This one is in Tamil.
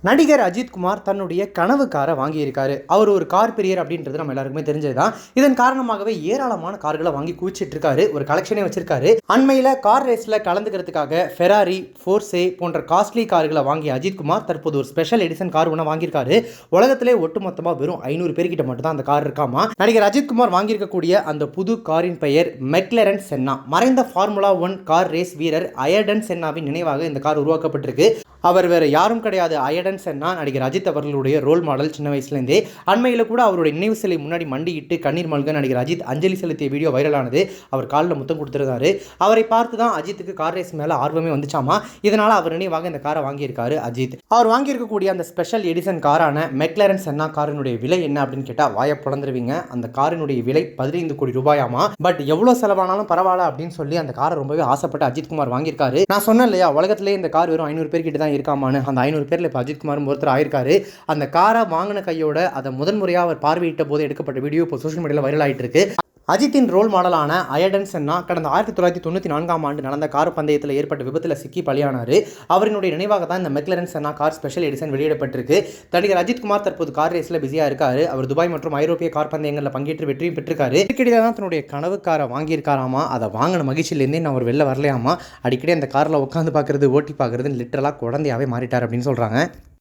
நடிகர் அஜித் குமார் தன்னுடைய கனவு காரை வாங்கியிருக்காரு. அவர் ஒரு கார் பிரியர் அப்படின்றது நம்ம எல்லாருக்குமே தெரிஞ்சதுதான். இதன் காரணமாகவே ஏராளமான கார்களை வாங்கி குவிச்சிட்டு இருக்காரு. ஒரு கலெக்ஷனே வச்சிருக்காரு. அண்மையில் கார் ரேஸ்ல கலந்துக்கிறதுக்காக ஃபெராரி, ஃபோர்சே போன்ற காஸ்ட்லி கார்களை வாங்கிய அஜித் குமார் தற்போது ஒரு ஸ்பெஷல் எடிஷன் கார் ஒன்று வாங்கியிருக்காரு. உலகத்திலே ஒட்டுமொத்தமாக வெறும் 500 பேர்கிட்ட மட்டும் தான் அந்த கார் இருக்காமா. நடிகர் அஜித் குமார் வாங்கியிருக்கக்கூடிய அந்த புது காரின் பெயர் மெக்லரன் சென்னா. மறைந்த ஃபார்முலா 1 கார் ரேஸ் வீரர் அயர்டன் சென்னாவின் நினைவாக இந்த கார் உருவாக்கப்பட்டிருக்கு. அவர் வேறு யாரும் கிடையாது, அயர்டன் சென்னா நடிகர் அஜித் அவர்களுடைய ரோல் மாடல். சின்ன வயசுலேருந்தே அண்மையில் கூட அவருடைய நினைவு சிலை முன்னாடி மண்டியிட்டு கண்ணீர் மல்க நடிகர் அஜித் அஞ்சலி செலுத்திய வீடியோ வைரலானது. அவர் காலில் முத்தம் கொடுத்துருந்தாரு. அவரை பார்த்து தான் அஜித்துக்கு கார் ரேஸ் மேலே ஆர்வமே வந்துச்சாமா. இதனால் அவர் நினைவாக இந்த காரை வாங்கியிருக்காரு அஜித். அவர் வாங்கியிருக்கக்கூடிய அந்த ஸ்பெஷல் எடிஷன் காரான மெக்லரன் சென்னா காரினுடைய விலை என்ன அப்படின்னு கேட்டால் வாயை பிளந்துருவீங்க. அந்த காரினுடைய விலை 15 கோடி ரூபாயாமா. பட் எவ்வளோ செலவானாலும் பரவாயில்ல அப்படின்னு சொல்லி அந்த காரை ரொம்பவே ஆசைப்பட்டு அஜித் குமார் வாங்கியிருக்காரு. நான் சொன்னேன் இல்லையா, உலகத்திலே இந்த கார் வெறும் 500 பேர்கிட்ட தான் இருக்காமான்னு. அந்த 500 பேர்ல இப்போ அஜித் குமாரும் ஒருத்தர் ஆயிருக்காரு. அந்த காரை வாங்கின கையோட அதை முதன்முறையாக அவர் பார்வையிட்ட போது எடுக்கப்பட்ட வீடியோ இப்போ சோஷியல் மீடியாவில் வைரல் ஆகிட்டு இருக்கு. அஜித்தின் ரோல் மாடலான அயர்டன் சென்னா கடந்த 1994ஆம் ஆண்டு நடந்த கார் பந்தயத்தில் ஏற்பட்ட விபத்தில் சிக்கி பலியானார். அவரினுடைய நினைவாக தான் இந்த மெக்லரன் சென்னா கார் ஸ்பெஷல் எடிஷன் வெளியிடப்பட்டிருக்கு. நடிகர் அஜித் குமார் தற்போது கார் ரேஸில் பிஸியாக இருக்காரு. அவர் துபாய் மற்றும் ஐரோப்பிய கார் பந்தயங்களில் பங்கேற்று வெற்றியும் பெற்றிருக்காரு. இதுக்கிடையில் தான் தன்னுடைய கனவு காரை வாங்கியிருக்காராமா. அதை வாங்கின மகிழ்ச்சியிலேருந்தே நான் அவர் வெளில வரலையாமா. அடிக்கடி அந்த காரில் உட்காந்து பார்க்குறது, ஓட்டி பார்க்குறதுன்னு லிட்டரலாக குழந்தையாகவே மாறிட்டார் அப்படின்னு சொல்கிறாங்க.